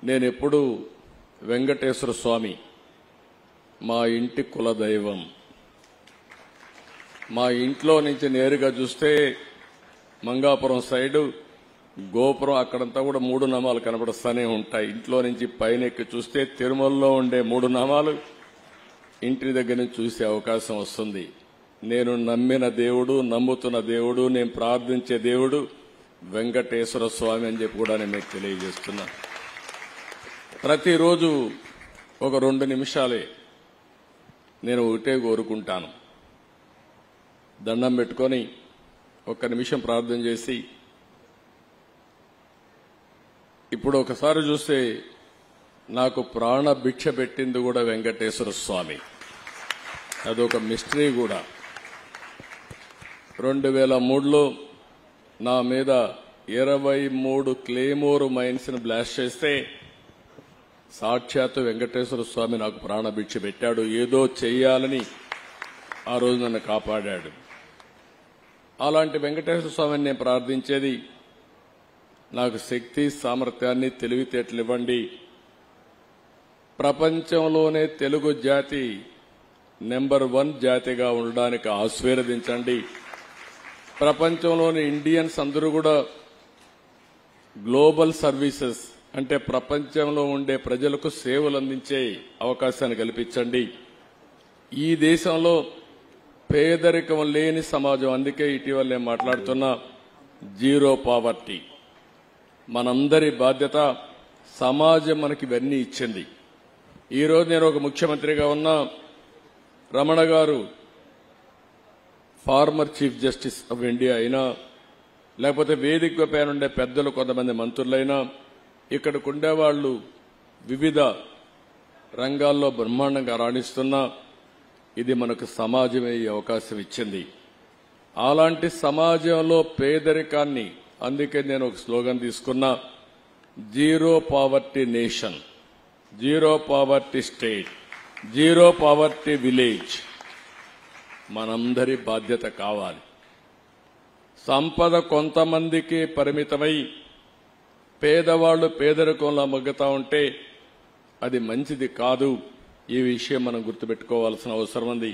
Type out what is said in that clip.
నేనెప్పుడు వెంకటేశ్వర స్వామి మా ఇంటి కులదైవం. మా ఇంట్లో నుంచి నేరుగా చూస్తే మంగాపురం సైడు గోపురం అక్కడంతా కూడా 3 నామాలు కనబడుస్తూనే ఉంటాయి. ఇంట్లో నుంచి పైన ఎక్కి చూస్తే తిరుమలలో ఉండే 3 నామాలు ఇంటి దగ్గర నుంచి చూసే అవకాశం వస్తుంది. నేను నమ్మిన దేవుడు, నమ్ముతున్న దేవుడు, నేను ప్రార్థించే దేవుడు వెంకటేశ్వర స్వామి అని చెప్పి కూడా నేను మీకు తెలియజేస్తున్నా. ప్రతిరోజు ఒక 2 నిమిషాలే నేను ఒకటే కోరుకుంటాను. దండం పెట్టుకొని 1 నిమిషం ప్రార్థన చేసి, ఇప్పుడు ఒకసారి చూస్తే నాకు ప్రాణ భిక్ష పెట్టింది కూడా వెంకటేశ్వర స్వామి. అదొక మిస్టరీ కూడా. 2003లో నా మీద 23 క్లేమోర్ మైన్స్ ని బ్లాస్ట్ చేస్తే సాక్షాత్తు వెంకటేశ్వర స్వామి నాకు ప్రాణభిక్ష పెట్టాడు. ఏదో చెయ్యాలని ఆ రోజు నన్ను కాపాడాడు. అలాంటి వెంకటేశ్వర స్వామిని నేను ప్రార్థించేది, నాకు శక్తి, సామర్థ్యాన్ని, తెలివితేటలు ఇవ్వండి. ప్రపంచంలోనే తెలుగు జాతి నెంబర్ 1 జాతిగా ఉండడానికి ఆశీర్వదించండి. ప్రపంచంలోని ఇండియన్స్ అందరూ కూడా గ్లోబల్ సర్వీసెస్ అంటే ప్రపంచంలో ఉండే ప్రజలకు సేవలు అందించే అవకాశాన్ని కల్పించండి. ఈ దేశంలో పేదరికం లేని సమాజం, అందుకే ఇటీవల నేను మాట్లాడుతున్నా జీరో పావర్టీ. మనందరి బాధ్యత. సమాజం మనకి ఇవన్నీ ఇచ్చింది. ఈరోజు నేను ఒక ముఖ్యమంత్రిగా ఉన్నా, రమణ గారు former chief justice of India అయినా, లేకపోతే వేదిక పైన ఉండే పెద్దలు కొంతమంది మంత్రులైనా, ఇక్కడికి ఉండేవాళ్లు వివిధ రంగాల్లో బ్రహ్మాండంగా రాణిస్తున్నా, ఇది మనకు సమాజమే ఈ అవకాశం ఇచ్చింది. అలాంటి సమాజంలో పేదరికాన్ని, అందుకే నేను ఒక స్లోగన్ తీసుకున్నా, zero poverty nation, zero poverty state, zero poverty village. మనందరి బాధ్యత కావాలి. సంపద కొంతమందికి పరిమితమై పేదవాళ్లు పేదరికంలో మగ్గుతా ఉంటే అది మంచిది కాదు. ఈ విషయం మనం గుర్తుపెట్టుకోవాల్సిన అవసరం ఉంది.